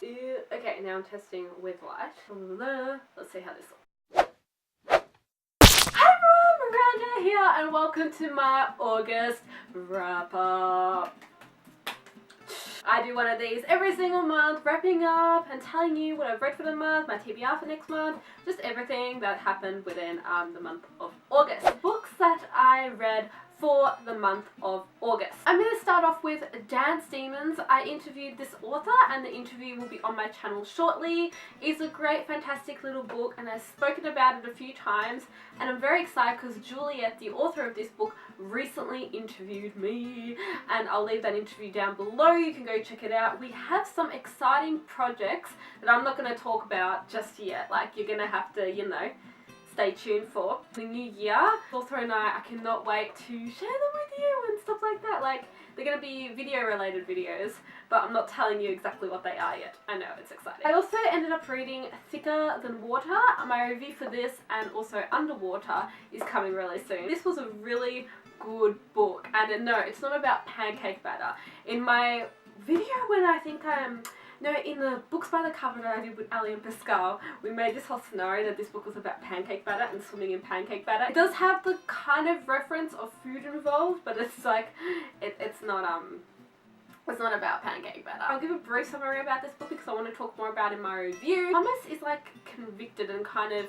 Okay, now I'm testing with light. Let's see how this looks. Miranda here, and welcome to my August wrap up. I do one of these every single month, wrapping up and telling you what I've read for the month, my TBR for next month, just everything that happened within the month of August. Books that I read for the month of August. I'm going to start off with Dance Demons. I interviewed this author and the interview will be on my channel shortly. It's a great, fantastic little book and I've spoken about it a few times, and I'm very excited because Juliet, the author of this book, recently interviewed me, and I'll leave that interview down below. You can go check it out. We have some exciting projects that I'm not going to talk about just yet. Like, you're going to have to, you know, stay tuned for the new year. Author and I cannot wait to share them with you and stuff like that. Like, they're going to be video related videos, but I'm not telling you exactly what they are yet. I know, it's exciting. I also ended up reading Thicker Than Water. My review for this and also Underwater is coming really soon. This was a really good book, and no, it's not about pancake batter. In my video when in the Books by the Cover that I did with Ali and Pascal, we made this whole scenario that this book was about pancake batter and swimming in pancake batter. It does have the kind of reference of food involved, but it's like, it's not about pancake batter. I'll give a brief summary about this book because I want to talk more about it in my review. Thomas is like convicted and kind of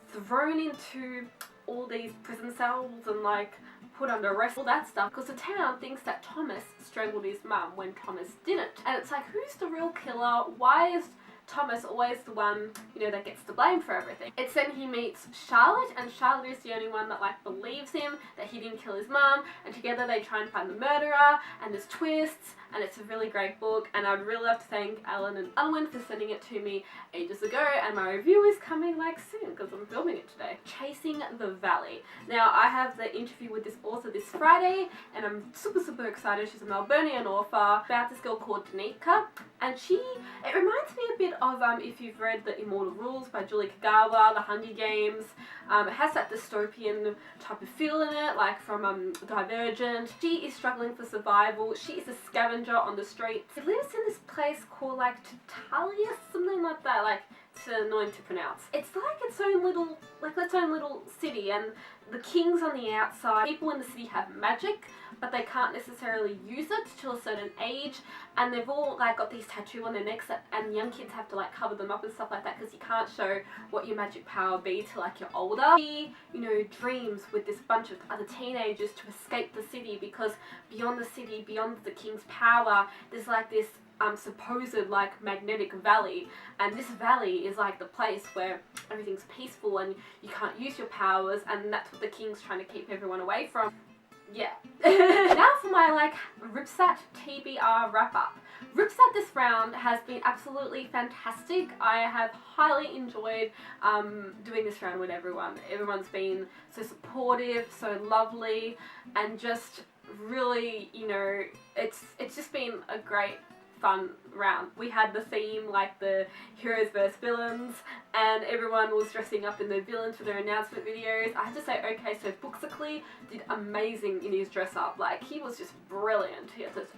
thrown into all these prison cells and like put under arrest, all that stuff, because the town thinks that Thomas strangled his mum when Thomas didn't. And it's like, who's the real killer? Why is Thomas always the one, you know, that gets the blame for everything? It's then he meets Charlotte, and Charlotte is the only one that like believes him that he didn't kill his mum, and together they try and find the murderer, and there's twists, and it's a really great book, and I'd really love to thank Alan and Unwin for sending it to me ages ago, and my review is coming like soon because I'm filming it today. Chasing the Valley. Now, I have the interview with this author this Friday, and I'm super excited. She's a Melburnian author about this girl called Danica, and it reminds me a bit of, if you've read The Immortal Rules by Julie Kagawa, The Hunger Games. It has that dystopian type of feel in it, like from Divergent. She is struggling for survival. She is a scavenger on the streets. She lives in this place called like Tatalia, something like that. Like, it's annoying to pronounce. It's like its own little city, and the king's on the outside. People in the city have magic, but they can't necessarily use it till a certain age, and they've all like got these tattoos on their necks and young kids have to like cover them up and stuff like that because you can't show what your magic power be till like you're older. She, you know, dreams with this bunch of other teenagers to escape the city, because beyond the city, beyond the king's power, there's like this supposed like magnetic valley, and this valley is like the place where everything's peaceful and you can't use your powers, and that's what the king's trying to keep everyone away from. Yeah. Now for my like Ripsat TBR wrap up. Ripsat this round has been absolutely fantastic. I have highly enjoyed doing this round with everyone. Everyone's been so supportive, so lovely, and just really, you know, it's just been a great fun round. We had the theme like the heroes versus villains, and everyone was dressing up in their villains for their announcement videos. I have to say, okay, so Booksically did amazing in his dress up. Like, he was just brilliant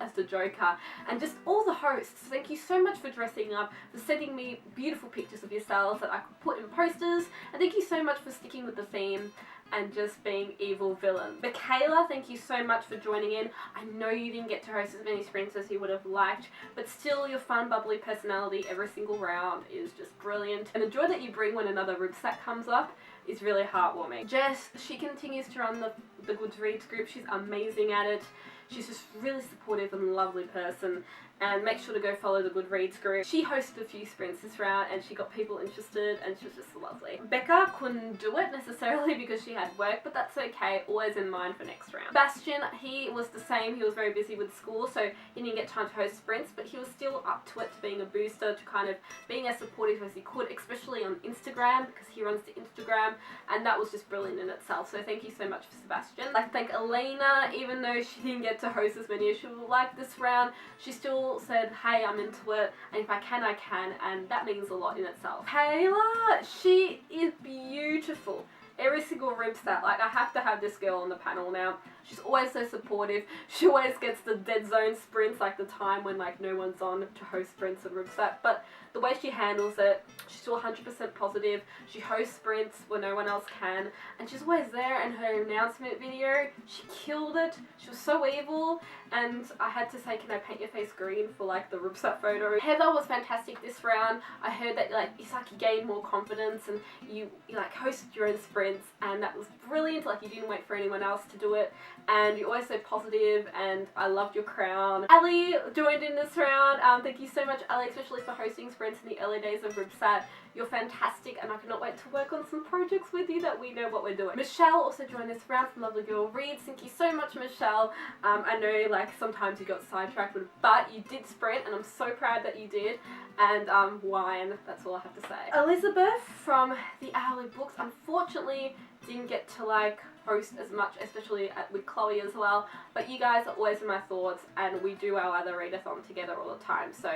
as the Joker, and just all the hosts, thank you so much for dressing up, for sending me beautiful pictures of yourselves that I could put in posters, and thank you so much for sticking with the theme and just being evil villain. Michaela, thank you so much for joining in. I know you didn't get to host as many sprints as you would have liked, but still your fun, bubbly personality every single round is just brilliant. And the joy that you bring when another Ripsack comes up is really heartwarming. Jess, she continues to run the Goodreads group. She's amazing at it. She's just really supportive and lovely person, and make sure to go follow the Goodreads group. She hosted a few sprints this round and she got people interested, and she was just lovely. Becca couldn't do it necessarily because she had work, but that's okay, always in mind for next round. Bastian, he was the same. He was very busy with school, so he didn't get time to host sprints, but he was still up to it, to being a booster, to kind of being as supportive as he could, especially on Instagram, because he runs the Instagram, and that was just brilliant in itself. So thank you so much for Sebastian. I'd like to thank Elena, even though she didn't get to host as many as she would like this round, she still said, hey, I'm into it, and if I can, I can, and that means a lot in itself. Kayla, she is beautiful. Every single Ripsat, like, I have to have this girl on the panel now. She's always so supportive. She always gets the dead zone sprints, like the time when like no one's on to host sprints and RIPSAT. But the way she handles it, she's still 100% positive. She hosts sprints when no one else can, and she's always there. And her announcement video, she killed it. She was so evil, and I had to say, can I paint your face green for like the RIPSAT photo? Heather was fantastic this round. I heard that like it's like you gained more confidence and you like hosted your own sprints, and that was brilliant. Like you didn't wait for anyone else to do it, and you're always so positive, and I loved your crown. Ali joined in this round. Thank you so much, Ali, especially for hosting sprints in the early days of RIPSAT. You're fantastic, and I cannot wait to work on some projects with you that we know what we're doing. Michelle also joined this round from Lovely Girl Reads. Thank you so much, Michelle. I know like sometimes you got sidetracked, but you did sprint, and I'm so proud that you did. And wine, that's all I have to say. Elizabeth from the Hourly Books unfortunately didn't get to like host as much, especially with Chloe as well. But you guys are always in my thoughts, and we do our other readathon together all the time. So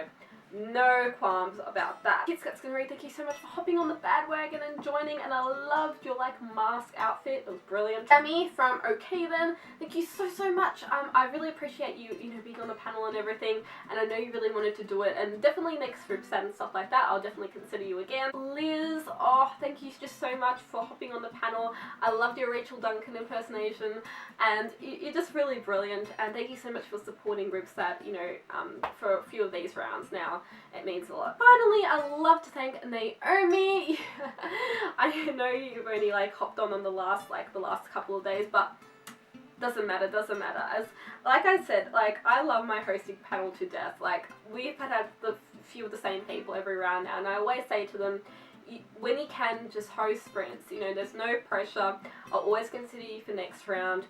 no qualms about that. Kitscats Can Read, thank you so much for hopping on the bandwagon and joining, and I loved your like mask outfit. It was brilliant. Amy from OK Then, thank you so much. I really appreciate you being on the panel and everything, and I know you really wanted to do it, and definitely next RIPSAT and stuff like that, I'll definitely consider you again. Liz, oh thank you just so much for hopping on the panel. I loved your Rachel Duncan impersonation, and you're just really brilliant, and thank you so much for supporting RIPSAT, for a few of these rounds now. It means a lot. Finally, I'd love to thank Naomi. I know you've only like hopped on the last couple of days, but doesn't matter. As like I said, like I love my hosting panel to death. Like we've had the few of the same people every round now, and I always say to them, when you can, just host sprints. There's no pressure. I'll always consider you for next round,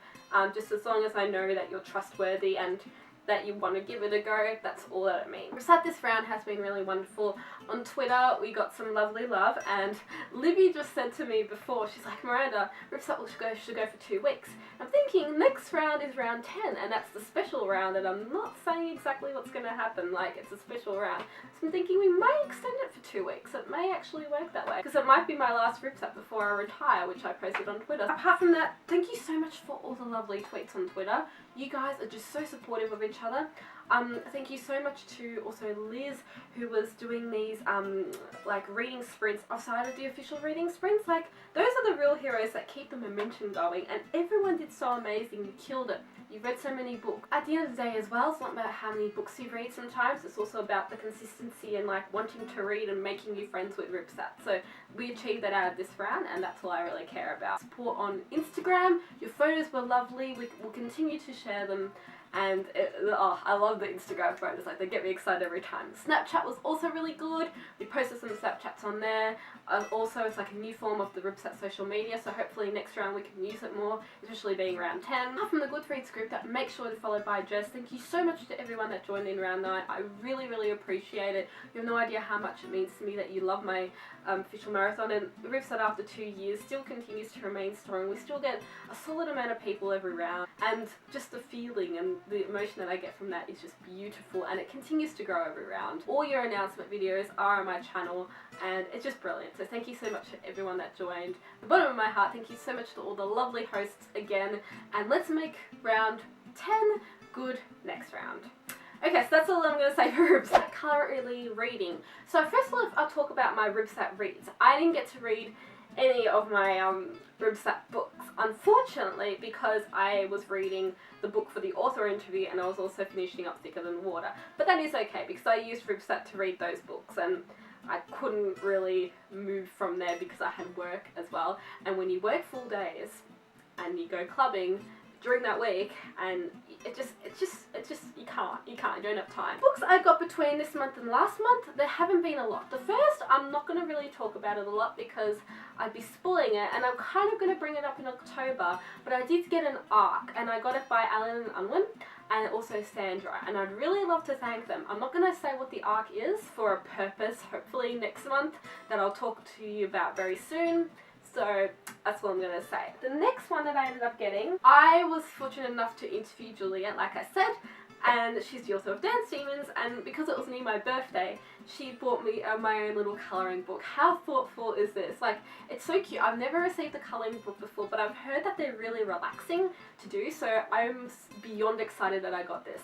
just as long as I know that you're trustworthy and that you want to give it a go. That's all that it means. RIPSAT this round has been really wonderful. On Twitter we got some lovely love, and Libby just said to me before, she's like, Miranda, RIPSAT should go for 2 weeks. I'm thinking next round is round 10, and that's the special round, and I'm not saying exactly what's going to happen, like it's a special round. So I'm thinking we may extend it for 2 weeks. It may actually work that way, because it might be my last RIPSAT before I retire, which I posted on Twitter. Apart from that, thank you so much for all the lovely tweets on Twitter. You guys are just so supportive of each other. Thank you so much to also Liz, who was doing these like reading sprints outside of the official reading sprints. Like those are the real heroes that keep the momentum going, and everyone did so amazing. You killed it. You've read so many books. At the end of the day as well, it's not about how many books you read sometimes, it's also about the consistency and like wanting to read and making new friends with RIPSAT. So we achieved that out of this round, and that's all I really care about. Support on Instagram. Your photos were lovely. We'll continue to share them. And I love the Instagram photos, like they get me excited every time. Snapchat was also really good. We posted some Snapchats on there. Also, it's like a new form of the RIPSAT social media, so hopefully next round we can use it more, especially being round 10. Apart from the Goodreads group, that make sure to follow by Jess. Thank you so much to everyone that joined in round 9. I really appreciate it. You have no idea how much it means to me that you love my official marathon, and RIPSAT after 2 years still continues to remain strong. We still get a solid amount of people every round, and just the feeling and the emotion that I get from that is just beautiful, and it continues to grow every round. All your announcement videos are on my channel, and it's just brilliant. So thank you so much to everyone that joined. From the bottom of my heart, thank you so much to all the lovely hosts again, and let's make round 10 good next round. Okay, so that's all I'm going to say for RIPSAT currently reading. So first of all, I'll talk about my RIPSAT reads. I didn't get to read any of my RIPSAT books, unfortunately, because I was reading the book for the author interview, and I was also finishing up Thicker Than Water. But that is okay, because I used RIPSAT to read those books, and I couldn't really move from there because I had work as well. And when you work full days and you go clubbing during that week, and it's just you don't have time. Books I got between this month and last month, there haven't been a lot. The first, I'm not going to really talk about it a lot because I'd be spoiling it, and I'm kind of going to bring it up in October, but I did get an ARC, and I got it by Alan and Unwin, and also Sandra, and I'd really love to thank them. I'm not going to say what the ARC is for a purpose, hopefully next month, that I'll talk to you about very soon. So that's what I'm going to say. The next one that I ended up getting, I was fortunate enough to interview Juliet, like I said, and she's the author of Dance Demons, and because it was near my birthday, she bought me my own little colouring book. How thoughtful is this? Like, it's so cute. I've never received a colouring book before, but I've heard that they're really relaxing to do, so I'm beyond excited that I got this.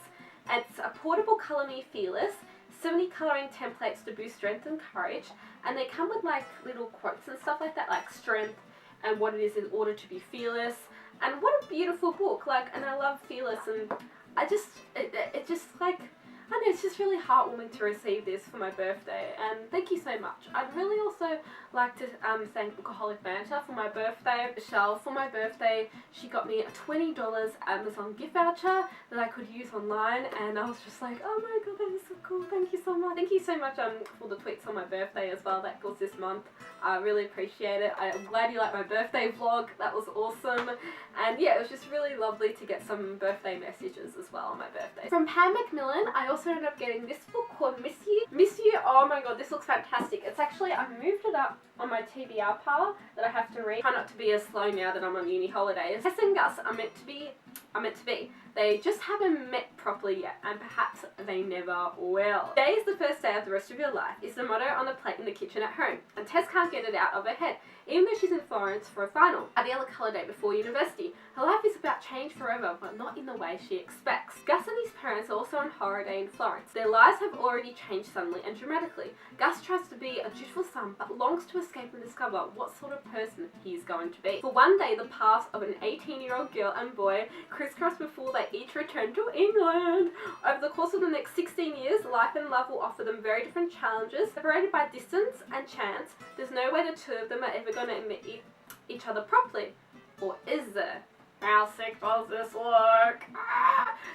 It's a portable Colour Me Fearless, 70 colouring templates to boost strength and courage, and they come with like little quotes and stuff like that, like strength and what it is in order to be fearless. And what a beautiful book, like, and I love Fearless, and I just, it just like, I don't know, it's just really heartwarming to receive this for my birthday, and thank you so much. I'd really also like to thank Bookaholic Banter for my birthday. Michelle, for my birthday, she got me a $20 Amazon gift voucher that I could use online, and I was just like, oh my god, that is so cool, thank you so much. Thank you so much for the tweets on my birthday as well, that was this month. I really appreciate it. I'm glad you liked my birthday vlog, that was awesome. And yeah, it was just really lovely to get some birthday messages as well on my birthday. From Pam Macmillan, I also ended up getting this book called Miss You. Miss You, oh my god, this looks fantastic. It's actually, I moved it up on my TBR pile that I have to read. Try not to be as slow now that I'm on uni holidays. Tess and Gus are meant to be. They just haven't met properly yet, and perhaps they never will. Today is the first day of the rest of your life is the motto on the plate in the kitchen at home, and Tess can't get it out of her head, even though she's in Florence for a final. At the other colour day before university, her life is about change forever, but not in the way she expects. Gus and his parents are also on holiday in Florence. Their lives have already changed suddenly and dramatically. Gus tries to be a dutiful son, but longs to escape and discover what sort of person he is going to be. For one day, the paths of an 18-year-old girl and boy crisscross before they each return to England. Over the course of the next 16 years, life and love will offer them very different challenges. Separated by distance and chance, there's no way the two of them are ever going to meet each other properly. Or is there? How sick does this look?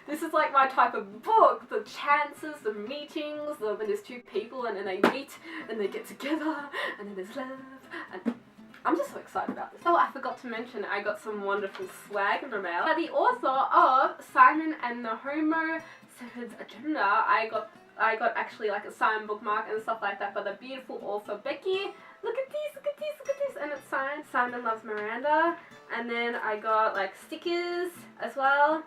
This is like my type of book. The chances, the meetings, when there's two people and then they meet and they get together and then there's love. And I'm just so excited about this. Oh, I forgot to mention I got some wonderful swag in the mail. By the author of Simon and the Homo Sapiens Agenda. I got actually like a signed bookmark and stuff like that by the beautiful author Becky. Look at these, look at these, look at this. And it's signed Simon Loves Miranda. And then I got like stickers as well.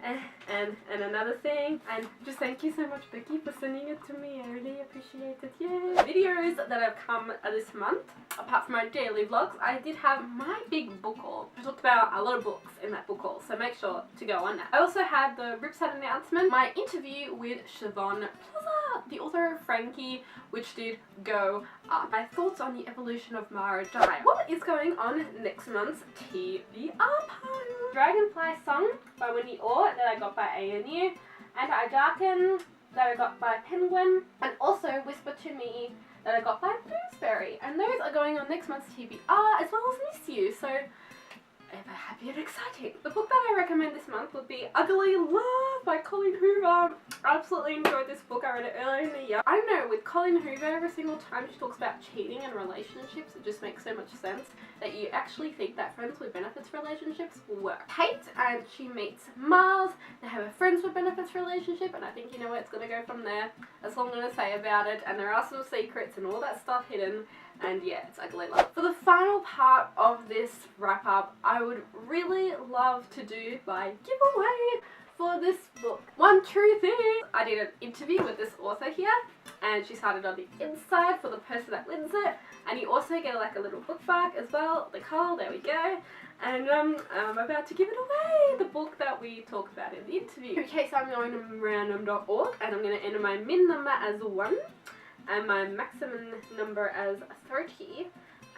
And another thing, and just thank you so much, Becky, for sending it to me. I really appreciate it. Yay! Videos that have come this month, apart from my daily vlogs, I did have my big book haul. I talked about a lot of books in that book haul, so make sure to go on that. I also had the Ripside announcement, my interview with Siobhan Plaza, the author of Frankie, which did go up. My thoughts on the evolution of Mara Dyer. What is going on next month's TBR pile? Dragonfly Song by Wendy Orr that I got by ANU, and I Darken that I got by Penguin, and also Whisper to Me that I got by Bloomsbury. And those are going on next month's TBR as well as Miss You, so ever happy and exciting. The book that I recommend this month would be Ugly Love by Colleen Hoover. I absolutely enjoyed this book. I read it earlier in the year. I don't know, with Colleen Hoover, every single time she talks about cheating and relationships, it just makes so much sense that you actually think that friends with benefits relationships will work. Kate, and she meets Miles. They have a friends with benefits relationship, and I think you know where it's going to go from there. That's all I'm going to say about it, and there are some secrets and all that stuff hidden. And yeah, it's Ugly Love. For the final part of this wrap up, I would really love to do my giveaway for this book. One true thing. I did an interview with this author here, and she started on the inside for the person that wins it. And you also get like a little book back as well, the colour, there we go. And I'm about to give it away, the book that we talked about in the interview. Okay, so I'm going to random.org, and I'm going to enter my min number as 1. And my maximum number as 30,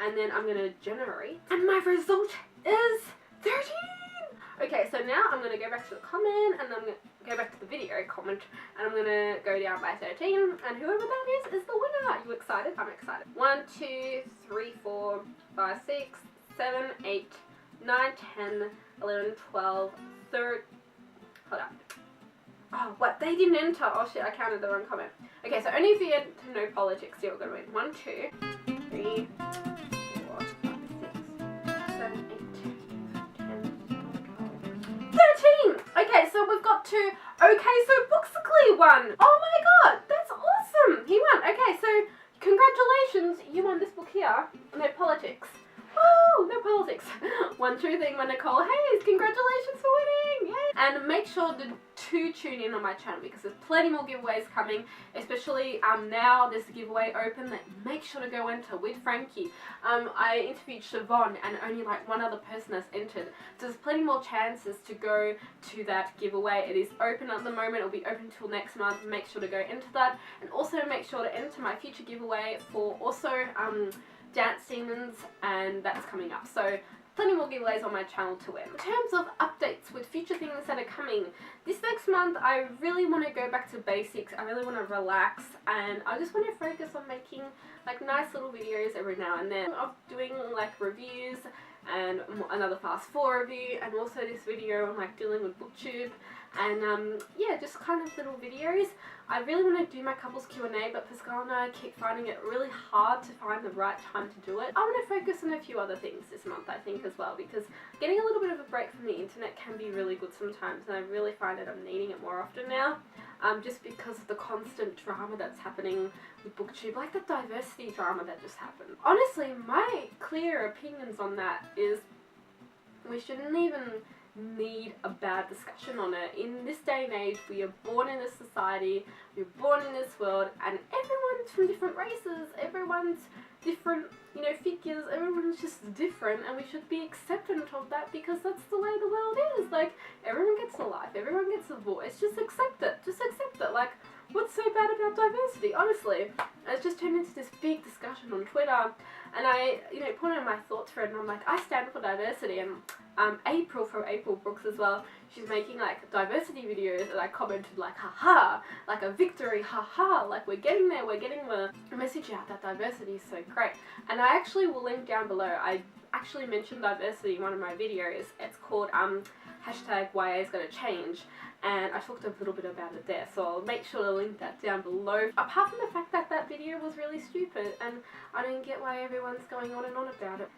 and then I'm going to generate, and my result is 13! Okay, so now I'm going to go back to the comment, and I'm going to go back to the video comment, and I'm going to go down by 13, and whoever that is the winner! Are you excited? I'm excited. 1, 2, 3, 4, 5, 6, 7, 8, 9, 10, 11, 12, 13, hold up. Oh, what? They didn't enter. Oh shit, I counted the wrong comment. Okay, so only if you enter no politics, you're gonna win. 1, 2, 3, 4, 5, 6, 7, 8, 10, 13! Okay, so we've got 2. Okay, so BOOKSS101 won. Oh my god, that's awesome! He won. Okay, so congratulations, you won this book here. No politics. Woo! No politics. One true thing when Nicole Hayes. Congratulations for winning! Yay! And make sure to tune in on my channel because there's plenty more giveaways coming, especially now there's a giveaway open that make sure to go enter with Frankie. I interviewed Siobhan and only like one other person has entered, so there's plenty more chances to go to that giveaway. It is open at the moment, it'll be open till next month. Make sure to go into that, and also make sure to enter my future giveaway for also Dance Demons, and that's coming up. So plenty more giveaways on my channel to win. In terms of updates with future things that are coming, this next month I really want to go back to basics. I really want to relax, and I just want to focus on making like nice little videos every now and then of doing like reviews and another fast 4 review, and also this video on like dealing with booktube, and yeah, just kind of little videos. I really want to do my couples Q&A, but Pascal and I keep finding it really hard to find the right time to do it. I want to focus on a few other things this month, I think, as well, because getting a little bit of a break from the internet can be really good sometimes, and I really find that I'm needing it more often now, just because of the constant drama that's happening with booktube, like the diversity drama that just happened. Honestly, my clear opinions on that is we shouldn't even need a bad discussion on it. In this day and age, we are born in this society, we're born in this world, and everyone's from different races, everyone's different, you know, figures, everyone's just different, and we should be acceptant of that because that's the way the world is. Like, everyone gets a life, everyone gets a voice, just accept it, like, what's so bad about diversity, honestly? And it's just turned into this big discussion on Twitter, and I, you know, put in my thoughts thread, and I'm like, I stand for diversity, and April from April Brooks as well, she's making like diversity videos, and I commented like, haha, like a victory, haha, like we're getting there, we're getting the message out that diversity is so great. And I actually will link down below, I actually mentioned diversity in one of my videos. It's called hashtag YA is gonna change, and I talked a little bit about it there, so I'll make sure to link that down below. Apart from the fact that that video was really stupid, and I don't get why everyone's going on and on about it.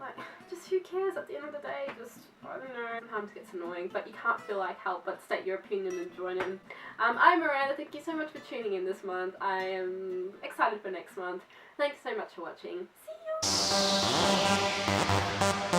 Like, just who cares at the end of the day? Just, I don't know, sometimes it gets annoying, but you can't feel like help but state your opinion and join in. I'm Miranda, thank you so much for tuning in this month. I am excited for next month. Thanks so much for watching. See you!